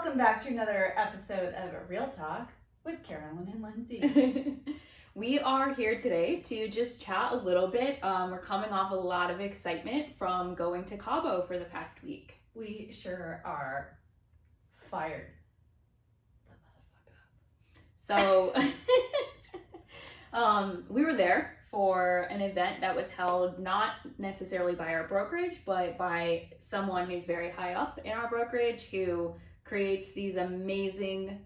Welcome back to another episode of Real Talk with Carolynn and Lindsey. We are here today to just chat a little bit. We're coming off a lot of excitement from going to Cabo for the past week. We sure are fired the So we were there for an event that was held not necessarily by our brokerage, but by someone who's very high up in our brokerage who creates these amazing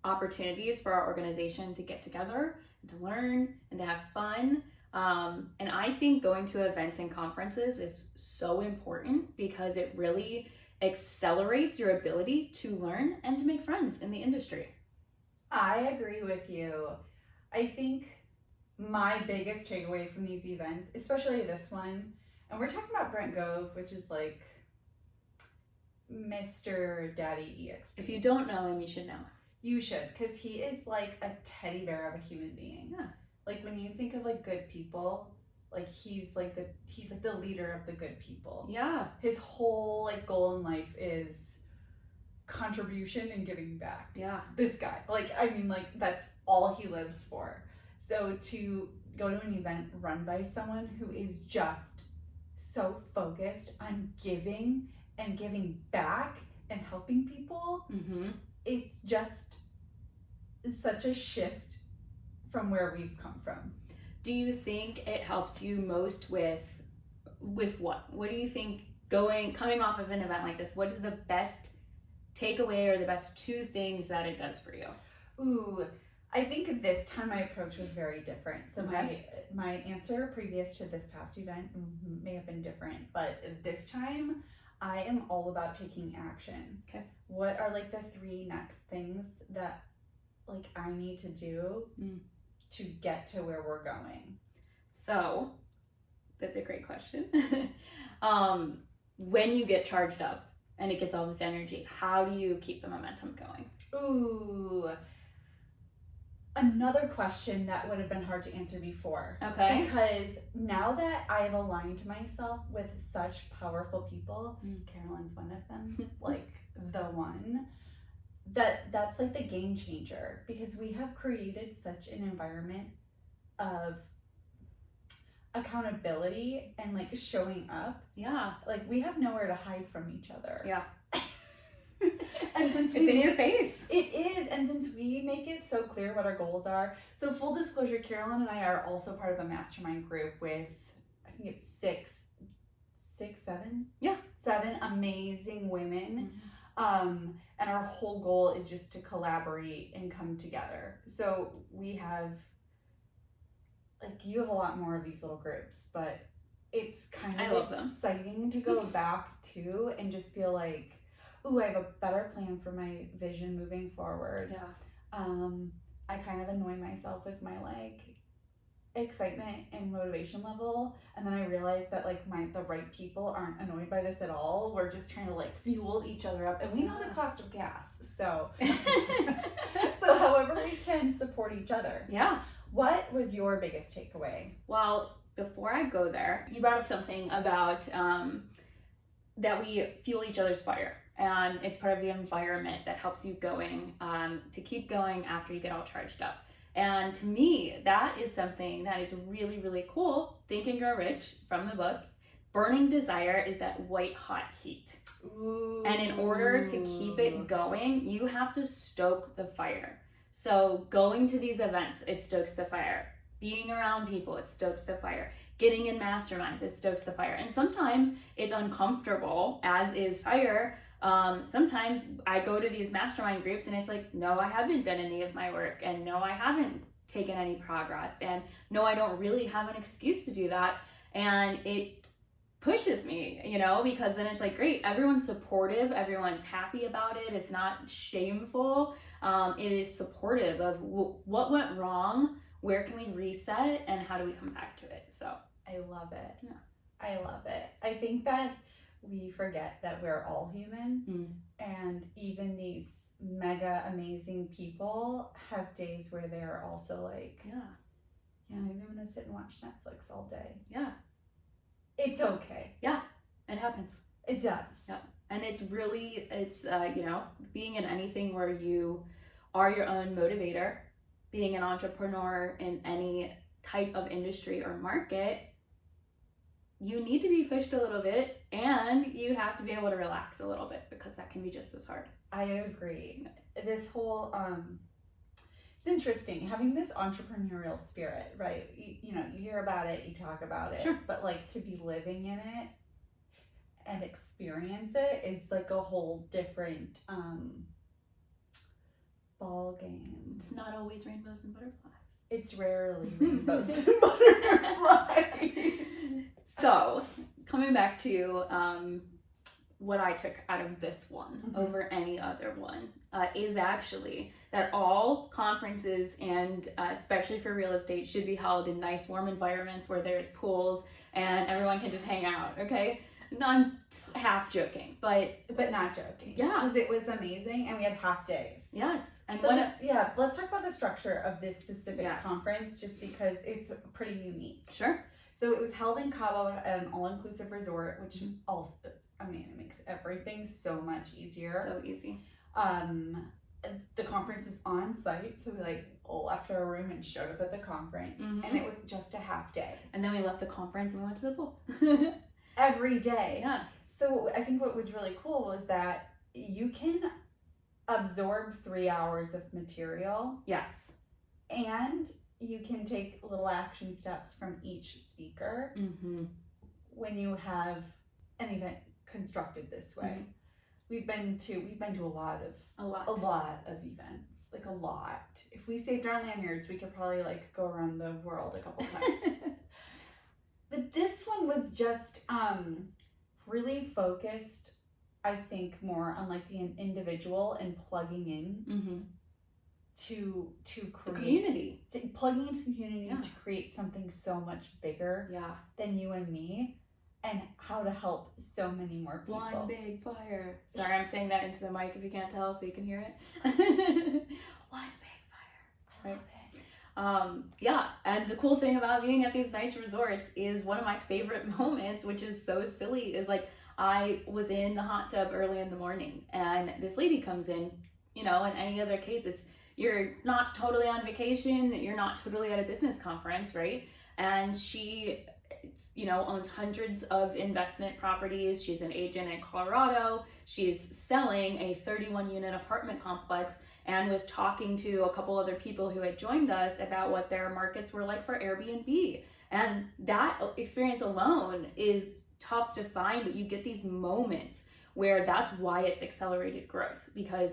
opportunities for our organization to get together and to learn and to have fun. And I think going to events and conferences is so important because it really accelerates your ability to learn and to make friends in the industry. I agree with you. I think my biggest takeaway from these events, especially this one, and we're talking about Brent Gove, which is like Mr. Daddy eXp. If you don't know him, you should know. You should, because he is like a teddy bear of a human being. Yeah. Like when you think of like good people, like he's like the leader of the good people. Yeah. His whole like goal in life is contribution and giving back. Yeah. This guy, like, I mean, like that's all he lives for. So to go to an event run by someone who is just so focused on giving and giving back and helping people, it's just such a shift from where we've come from. Do you think it helps you most with what? What do you think coming off of an event like this, what is the best takeaway or the best two things that it does for you? Ooh, I think this time my approach was very different. So Okay. my answer previous to this past event may have been different, but this time I am all about taking action. Okay. What are like the 3 next things that like I need to do to get to where we're going? So that's a great question. When you get charged up and it gets all this energy, how do you keep the momentum going? Ooh, another question that would have been hard to answer before. Okay. Because now that I've aligned myself with such powerful people, Carolynn's one of them, like the one, that's like the game changer, because we have created such an environment of accountability and like showing up. Yeah. Like we have nowhere to hide from each other. Yeah. And since it's in your face. It is, and since we make it so clear what our goals are. So full disclosure, Carolynn and I are also part of a mastermind group with, I think it's seven amazing women. And our whole goal is just to collaborate and come together. So we have, like, you have a lot more of these little groups, but it's kind of exciting to go back to and just feel like, ooh, I have a better plan for my vision moving forward. Yeah. I kind of annoy myself with my like excitement and motivation level, and then I realized that like the right people aren't annoyed by this at all. We're just trying to like fuel each other up, and we know the cost of gas, so so however we can support each other. Yeah. What was your biggest takeaway? Well, before I go there, you brought up something about that we fuel each other's fire. And it's part of the environment that helps you going to keep going after you get all charged up. And to me, that is something that is really, really cool. Think and Grow Rich from the book. Burning desire is that white hot heat. Ooh. And in order to keep it going, you have to stoke the fire. So going to these events, it stokes the fire. Being around people, it stokes the fire. Getting in masterminds, it stokes the fire. And sometimes it's uncomfortable, as is fire. Sometimes I go to these mastermind groups and it's like, no, I haven't done any of my work, and no, I haven't taken any progress, and no, I don't really have an excuse to do that. And it pushes me, because then it's like, great, everyone's supportive, everyone's happy about it, it's not shameful, it is supportive of what went wrong, where can we reset, and how do we come back to it. So I love it. Yeah. I love it. I think that we forget that we're all human, and even these mega amazing people have days where they're also like, maybe I'm gonna sit and watch Netflix all day. Yeah. It's okay. Yeah, it happens. It does. Yeah. And it's really, you know, being in anything where you are your own motivator, being an entrepreneur in any type of industry or market, you need to be pushed a little bit, and you have to be able to relax a little bit, because that can be just as hard. I agree. This whole, it's interesting having this entrepreneurial spirit, right? You know, you hear about it, you talk about it, Sure. but like to be living in it and experience it is like a whole different ball game. It's not always rainbows and butterflies. It's rarely rainbows and butterflies. So, coming back to what I took out of this one over any other one is actually that all conferences, and especially for real estate, should be held in nice warm environments where there's pools and everyone can just hang out, okay? I'm half joking, but not joking. Yeah. Because it was amazing, and we had half days. Yes. And So let's talk about the structure of this specific conference, just because it's pretty unique. Sure. So it was held in Cabo, an all-inclusive resort, which also, I mean, it makes everything so much easier. So easy. The conference was on site, so we left our room and showed up at the conference, and it was just a half day. And then we left the conference and we went to the pool. Every day. Yeah. So I think what was really cool was that you can absorb 3 hours of material. Yes. And you can take little action steps from each speaker when you have an event constructed this way. We've been to a lot of events, like a lot. If we saved our lanyards, we could probably go around the world a couple times. But this one was just really focused, I think, more on the individual and plugging in to create the community. Plugging into the community to create something so much bigger than you and me, and how to help so many more people. One big fire. Sorry, I'm saying that into the mic if you can't tell, so you can hear it. One big fire. I love it. And the cool thing about being at these nice resorts is one of my favorite moments, which is so silly, is I was in the hot tub early in the morning, and this lady comes in. You know, in any other case, you're not totally on vacation, you're not totally at a business conference, right? And she, owns hundreds of investment properties. She's an agent in Colorado. She's selling a 31-unit apartment complex, and was talking to a couple other people who had joined us about what their markets were like for Airbnb. And that experience alone is tough to find, but you get these moments where that's why it's accelerated growth, because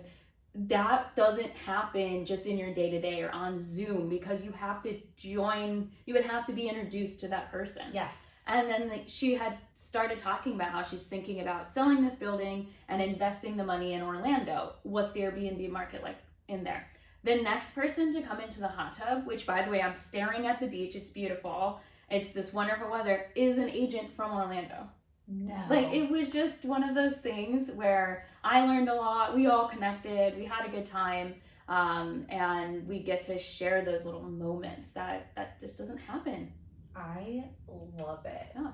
that doesn't happen just in your day-to-day or on Zoom, because you have to join, you would have to be introduced to that person. Yes. And then she had started talking about how she's thinking about selling this building and investing the money in Orlando. What's the Airbnb market like in there? The next person to come into the hot tub, which by the way, I'm staring at the beach, it's beautiful, it's this wonderful weather, is an agent from Orlando. No. It was just one of those things where I learned a lot, we all connected, we had a good time, and we get to share those little moments that just doesn't happen. I love it. Yeah.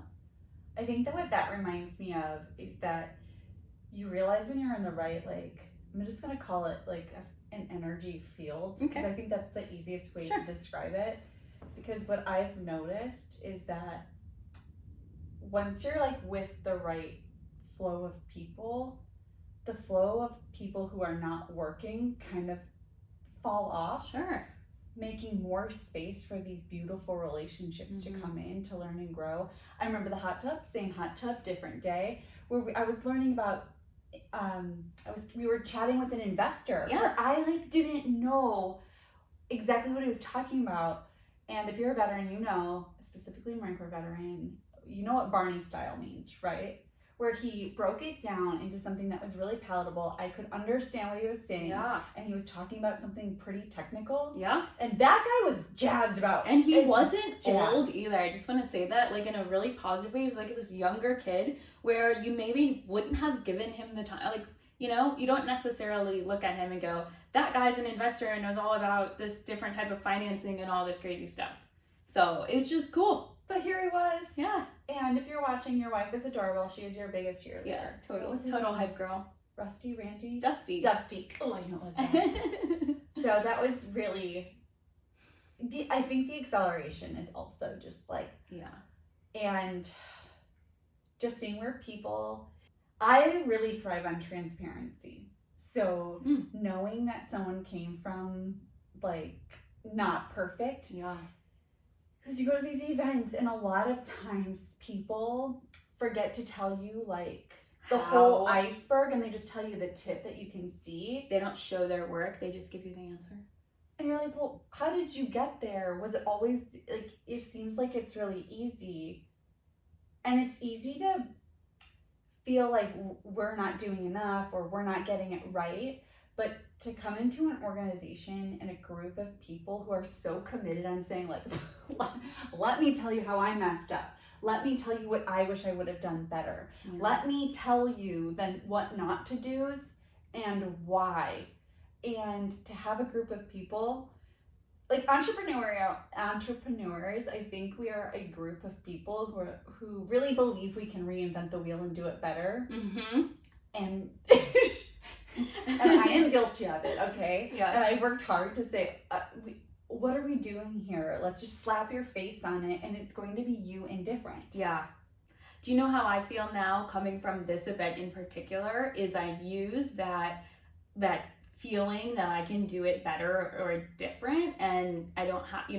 I think that what that reminds me of is that you realize when you're in the right, I'm just going to call it an energy field, because I think that's the easiest way to describe it. Because what I've noticed is that once you're with the right flow of people, the flow of people who are not working kind of fall off. Sure. Making more space for these beautiful relationships to come in, to learn and grow. I remember the hot tub, same hot tub, different day, where I was learning about, we were chatting with an investor where I didn't know exactly what he was talking about. And if you're a veteran, specifically a Marine Corps veteran, you know what Barney style means, right? Where he broke it down into something that was really palatable. I could understand what he was saying. Yeah. And he was talking about something pretty technical. Yeah. And that guy was jazzed about it. And he wasn't old either. I just want to say that, in a really positive way. He was this younger kid where you maybe wouldn't have given him the time. You don't necessarily look at him and go, that guy's an investor and knows all about this different type of financing and all this crazy stuff. So it's just cool. But here he was. Yeah. And if you're watching, your wife is adorable. She is your biggest cheerleader. Yeah, total name? hype girl. Rusty, Randy? Dusty. Oh, I know it was that. So that was really, I think the acceleration is also just like, and just seeing where people, I really thrive on transparency. So knowing that someone came from like not perfect. Yeah. Because you go to these events and a lot of times people forget to tell you like the whole iceberg, and they just tell you the tip that you can see. They don't show their work, they just give you the answer. And you're like, well, how did you get there? Was it always like, it seems like it's really easy. And it's easy to feel like we're not doing enough or we're not getting it right. But to come into an organization and a group of people who are so committed on saying like, let me tell you how I messed up. Let me tell you what I wish I would have done better. Yeah. Let me tell you then what not to do's and why. And to have a group of people, like entrepreneurs, I think we are a group of people who really believe we can reinvent the wheel and do it better. Mm-hmm. And and I am guilty of it, okay? Yes. And I worked hard to say, what are we doing here? Let's just slap your face on it, and it's going to be you and different. Yeah. Do you know how I feel now coming from this event in particular is I've used that feeling that I can do it better or different, and I don't have,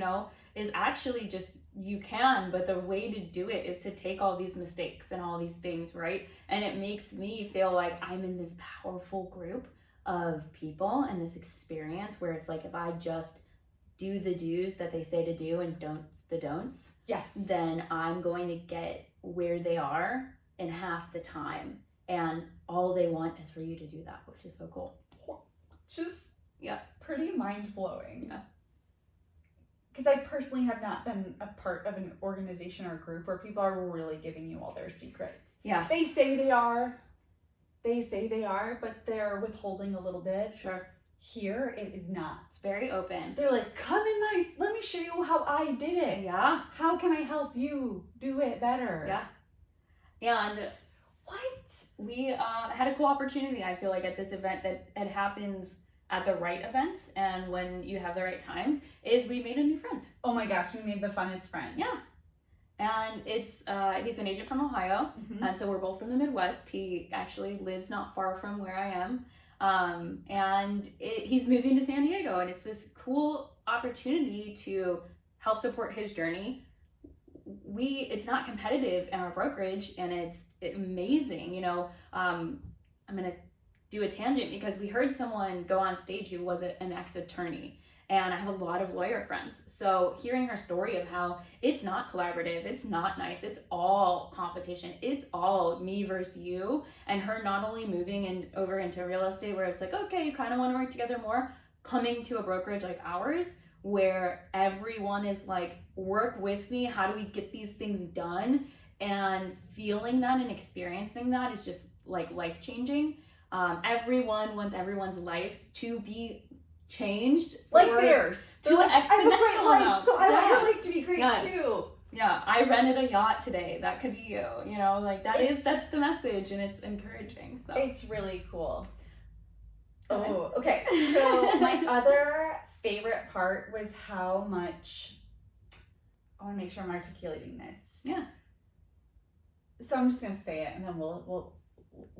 is actually just you can, but the way to do it is to take all these mistakes and all these things, right? And it makes me feel like I'm in this powerful group of people and this experience where it's like if I just do the do's that they say to do and don'ts the don'ts, yes, then I'm going to get where they are in half the time. And all they want is for you to do that, which is so cool. Just yeah, pretty mind-blowing. Yeah. Because I personally have not been a part of an organization or group where people are really giving you all their secrets. Yeah. They say they are, but they're withholding a little bit. Sure. Here, it is not. It's very open. They're like, come in let me show you how I did it. Yeah. How can I help you do it better? Yeah. Yeah, and what? We had a cool opportunity, I feel like, at this event that it happens at the right events and when you have the right times, is we made a new friend. Oh my gosh, we made the funnest friend. Yeah. And it's he's an agent from Ohio, and so we're both from the Midwest. He actually lives not far from where I am. And he's moving to San Diego, and it's this cool opportunity to help support his journey. It's not competitive in our brokerage, and it's amazing. I'm gonna do a tangent because we heard someone go on stage who was an ex-attorney, and I have a lot of lawyer friends. So hearing her story of how it's not collaborative, it's not nice, it's all competition, it's all me versus you, and her not only moving over into real estate where it's like, okay, you kind of want to work together more, coming to a brokerage like ours where everyone is like, work with me, how do we get these things done, and feeling that and experiencing that is just like life-changing. Everyone wants everyone's lives to be changed like theirs to an exponential amount. So I want your life to be great too. Yeah, I rented a yacht today. That could be you. That's the message, and it's encouraging. So it's really cool. Oh, okay. So my other favorite part was how much, I want to make sure I'm articulating this. Yeah. So I'm just gonna say it, and then we'll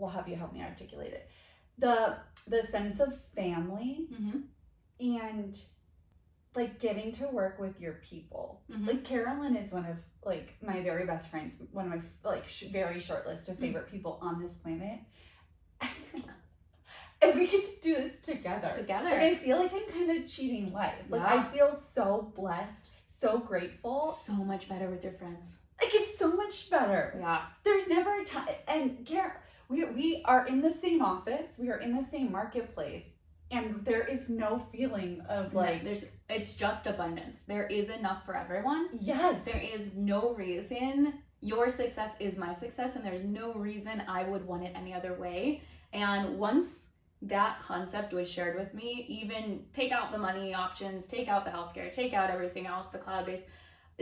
have you help me articulate it. The sense of family. And like getting to work with your people. Like Carolynn is one of like my very best friends, one of my like very short list of favorite people on this planet. And we get to do this together. Like I feel like I'm kind of cheating life. Like I feel so blessed, so grateful. So much better with your friends. Like it's so much better. Yeah. There's never a time, and we are in the same office, we are in the same marketplace. And there is no feeling of like... It's just abundance. There is enough for everyone. Yes. There is no reason your success is my success, and there's no reason I would want it any other way. And once that concept was shared with me, even take out the money options, take out the healthcare, take out everything else, the cloud-based,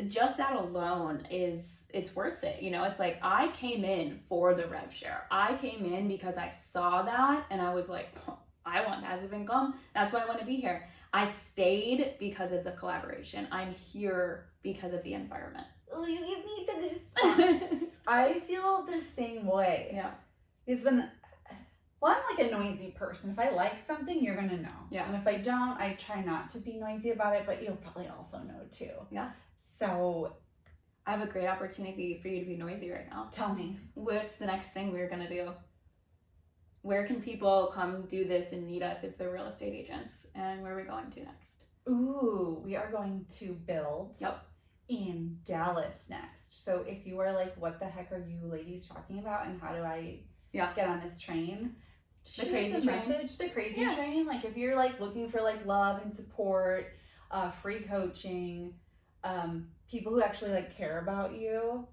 just that alone it's worth it. You know, it's like I came in for the rev share. I came in because I saw that and I was like, I want passive income. That's why I want to be here. I stayed because of the collaboration. I'm here because of the environment. Oh, you give me the goosebumps. I feel the same way. Yeah. It's been, well, I'm like a noisy person. If I like something, you're going to know. Yeah. And if I don't, I try not to be noisy about it, but you'll probably also know too. Yeah. So I have a great opportunity for you to be noisy right now. Tell me. What's the next thing we're going to do? Where can people come do this and meet us if they're real estate agents? And where are we going to next? Ooh, we are going to build in Dallas next. So if you are like, what the heck are you ladies talking about? And how do I get on this train? The crazy train. The crazy train. Like if you're like looking for like love and support, free coaching, people who actually like care about you.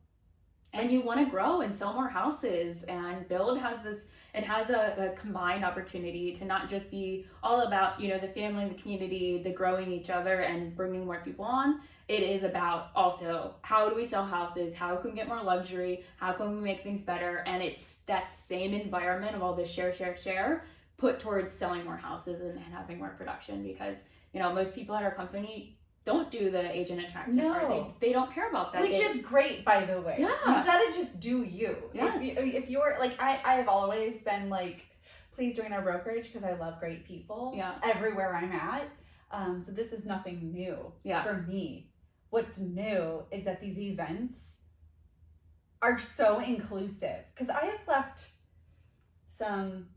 And you want to grow and sell more houses, and Build has this, it has a combined opportunity to not just be all about, you know, the family, the community, the growing each other and bringing more people on. It is about also how do we sell houses, how can we get more luxury, how can we make things better, and it's that same environment of all this share put towards selling more houses and having more production, because, you know, most people at our company don't do the agent attraction part. They don't care about that. Which is great, by the way. Yeah. You gotta just do you. Yes. If you're, like, I have always been like, please join our brokerage because I love great people everywhere I'm at. So this is nothing new for me. What's new is that these events are so inclusive. Because I have left some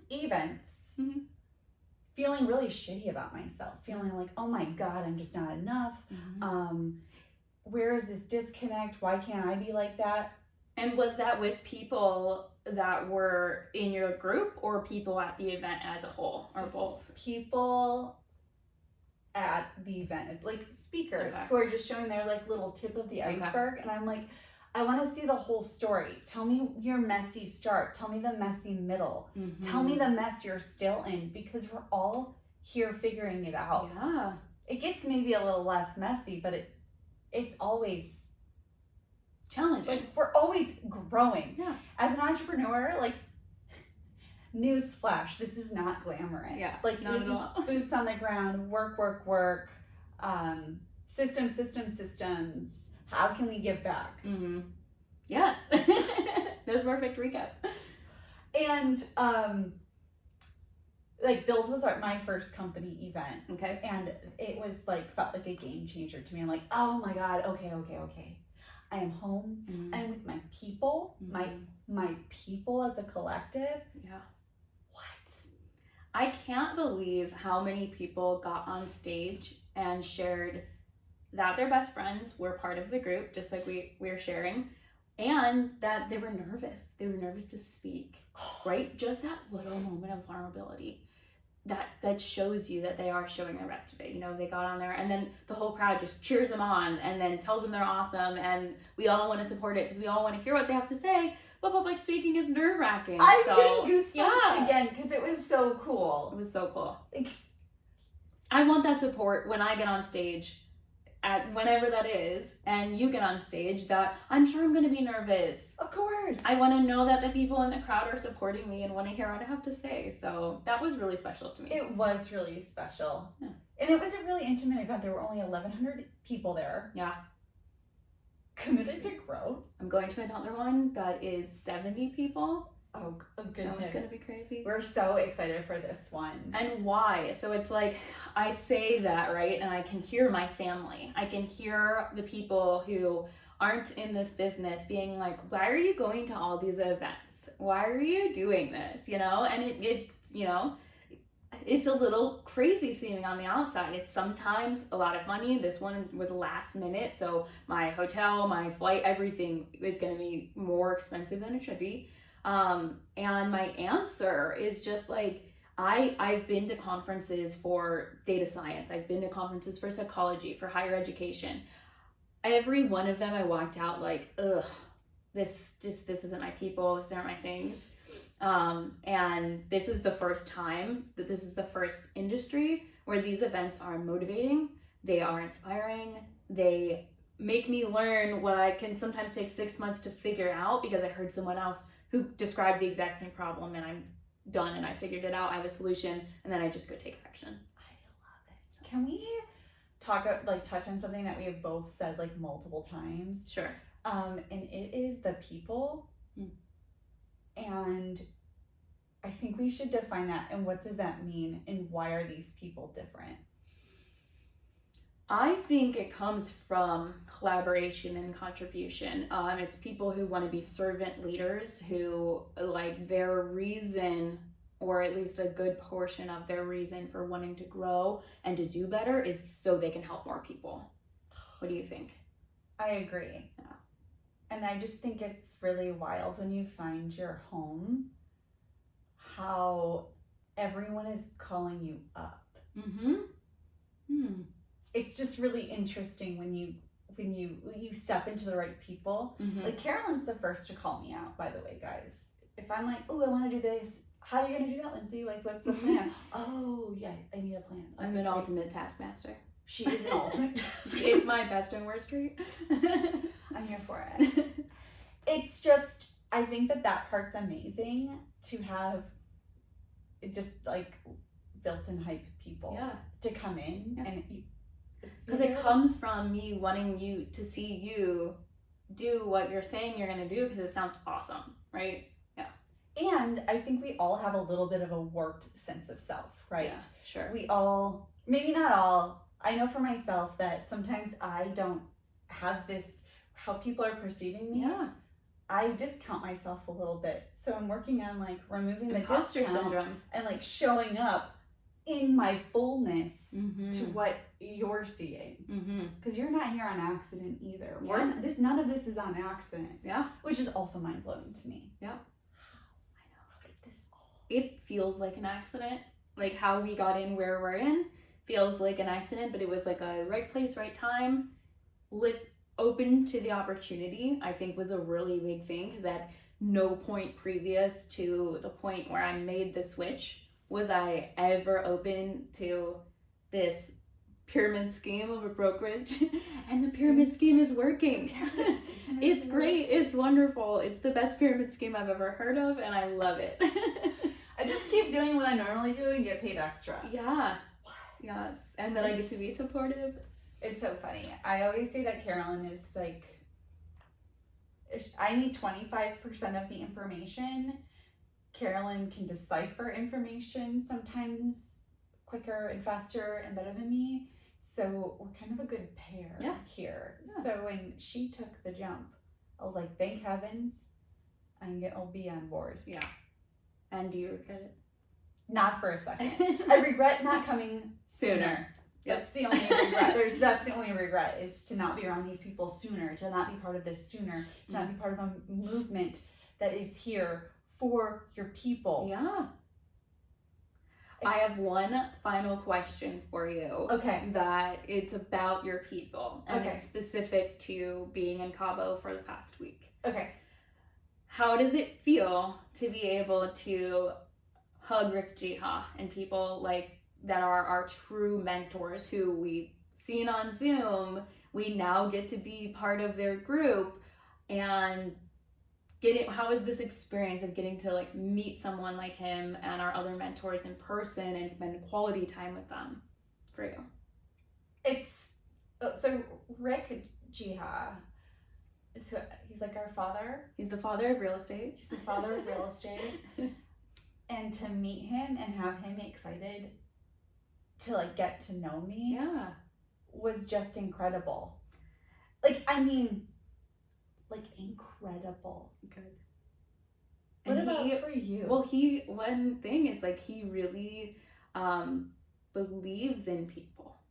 events feeling really shitty about myself, feeling like, oh my God, I'm just not enough. Where is this disconnect? Why can't I be like that? And was that with people that were in your group or people at the event as a whole, or just both? People at the event, is like speakers who are just showing their like little tip of the iceberg. And I'm like, I want to see the whole story. Tell me your messy start. Tell me the messy middle. Tell me the mess you're still in, because we're all here figuring it out. Yeah. It gets maybe a little less messy, but it's always challenging. Like we're always growing. Yeah. As an entrepreneur, like, newsflash, this is not glamorous. Yeah. Like this is boots on the ground, work. Systems. How can we give back? Yes. That's perfect recap. And like Build was my first company event. Okay. And it was like, felt like a game changer to me. I'm like, oh my God, okay. I am home. I'm with my people, my people as a collective. Yeah. What? I can't believe how many people got on stage and shared that their best friends were part of the group, just like we're sharing, and that they were nervous. They were nervous to speak, right? Just that little moment of vulnerability that shows you that they are showing the rest of it. You know, they got on there and then the whole crowd just cheers them on and then tells them they're awesome, and we all want to support it because we all want to hear what they have to say. But public speaking is nerve-wracking. I'm getting goosebumps again because it was so cool. It was so cool. I want that support when I get on stage, at whenever that is, and you get on stage, that I'm sure I'm going to be nervous. Of course. I want to know that the people in the crowd are supporting me and want to hear what I have to say. So that was really special to me. It was really special. Yeah. And it was a really intimate event. There were only 1,100 people there. Yeah. Committed to growth. I'm going to another one that is 70 people. Oh goodness. That one's going to be crazy. We're so excited for this one. And why? So it's like, I say that, right? And I can hear my family. I can hear the people who aren't in this business being like, why are you going to all these events? Why are you doing this? You know? And it you know, it's a little crazy seeming on the outside. It's sometimes a lot of money. This one was last minute. So my hotel, my flight, everything is going to be more expensive than it should be. And my answer is just like, I've been to conferences for data science. I've been to conferences for psychology, for higher education. Every one of them I walked out like, ugh, this isn't my people. These aren't my things. And this is the first time that this is the first industry where these events are motivating. They are inspiring. They make me learn what I can sometimes take 6 months to figure out because I heard someone else who described the exact same problem and I'm done and I figured it out, I have a solution, and then I just go take action. I love it. Can we touch on something that we have both said like multiple times? Sure. And it is the people. And I think we should define that, and what does that mean, and why are these people different? I think it comes from collaboration and contribution. It's people who want to be servant leaders who, like, their reason, or at least a good portion of their reason for wanting to grow and to do better, is so they can help more people. What do you think? I agree. Yeah. And I just think it's really wild when you find your home, how everyone is calling you up. It's just really interesting when you step into the right people. Like, Carolynn's the first to call me out, by the way, guys. If I'm like, oh, I want to do this, how are you going to do that, Lindsay? Like, what's the plan? Oh, yeah, I need a plan. Okay, I'm an ultimate taskmaster. She is an ultimate taskmaster. It's my best and worst trait. I'm here for it. It's just, I think that part's amazing to have just like built-in hype people to come in and because it comes from me wanting you to see you do what you're saying you're going to do because it sounds awesome, right? Yeah. And I think we all have a little bit of a warped sense of self, right? Yeah, sure. We all, maybe not all, I know for myself that sometimes I don't have this, how people are perceiving me. Yeah. I discount myself a little bit. So I'm working on like removing the imposter discount syndrome and like showing up in my fullness to what you're seeing. Because you're not here on accident either. Yeah. None of this is on accident. Yeah. Which is also mind blowing to me. Yeah. How did this all? It feels like an accident. Like how we got in where we're in feels like an accident, but it was like a right place, right time. Open to the opportunity, I think, was a really big thing, because at no point previous to the point where I made the switch was I ever open to this pyramid scheme of a brokerage. And the pyramid scheme is working. It's great. It's wonderful. It's the best pyramid scheme I've ever heard of, and I love it. I just keep doing what I normally do and get paid extra. Yeah. Yes. And then I get to be supportive. It's so funny. I always say that Carolyn is like, I need 25% of the information. Carolyn can decipher information sometimes quicker and faster and better than me. So we're kind of a good pair here. Yeah. So when she took the jump, I was like, thank heavens, I'll be on board. Yeah. And do you regret it? Not for a second. I regret not coming sooner. Yep. That's the only regret. That's the only regret, is to not be around these people sooner, to not be part of this sooner, to not be part of a movement that is here for your people. Yeah. I have one final question for you. Okay. That it's about your people, and it's specific to being in Cabo for the past week. Okay. How does it feel to be able to hug Rick Jiha and people like that are our true mentors who we've seen on Zoom? We now get to be part of their group, and how is this experience of getting to like meet someone like him and our other mentors in person and spend quality time with them for you? It's so Rick Jiha, so he's like our father. He's the father of real estate. He's the father of real estate. And to meet him and have him excited to like get to know me was just incredible. Like, I mean, like, incredible. Good. What about for you? Well, one thing is like he really believes in people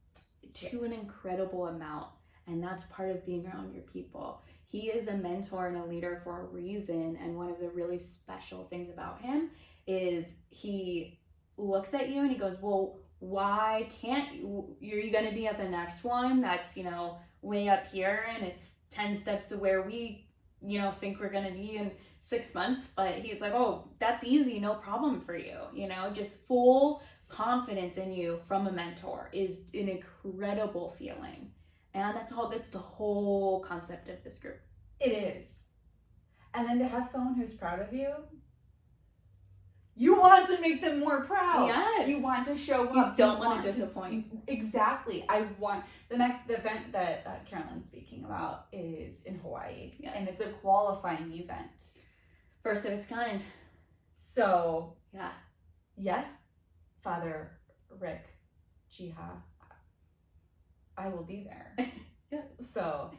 to an incredible amount, and that's part of being around your people. He is a mentor and a leader for a reason, and one of the really special things about him is he looks at you and he goes, well, why can't you? You're going to be at the next one that's, way up here, and it's 10 steps to where we, think we're going to be in 6 months. But he's like, oh, that's easy. No problem for you. Just full confidence in you from a mentor is an incredible feeling. And that's the whole concept of this group. It is. And then to have someone who's proud of you, you want to make them more proud. Yes. You want to show up. You don't want to disappoint. Exactly. The event that Carolynn's speaking about is in Hawaii. Yes. And it's a qualifying event. First of its kind. So, yeah. Yes, Father Rick Jiha, I will be there. Yes. So,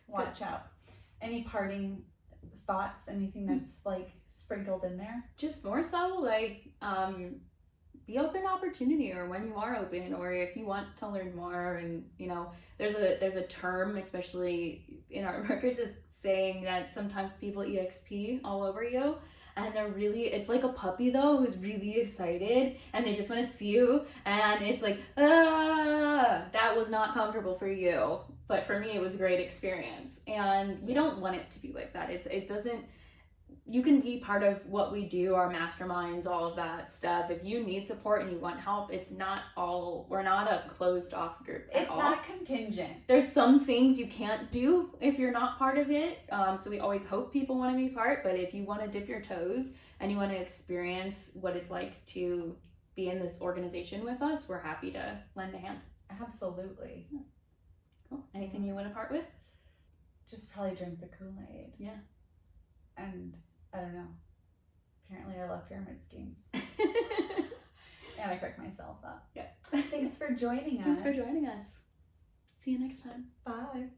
watch out. Any parting thoughts? Anything that's like sprinkled in there? Just more so like the open opportunity, or when you are open, or if you want to learn more. And you know, there's a term, especially in our records, it's saying that sometimes people EXP all over you, and it's like a puppy though who's really excited and they just want to see you, and it's like, that was not comfortable for you, but for me it was a great experience. And we don't want it to be like that. It doesn't. You can be part of what we do, our masterminds, all of that stuff. If you need support and you want help, we're not a closed off group at all. It's not contingent. There's some things you can't do if you're not part of it. So we always hope people want to be part, but if you want to dip your toes and you want to experience what it's like to be in this organization with us, we're happy to lend a hand. Absolutely. Cool. Anything you want to part with? Just probably drink the Kool-Aid. Yeah. And I don't know. Apparently I love pyramid schemes. And I cracked myself up. Yeah. Thanks for joining us. Thanks for joining us. See you next time. Bye.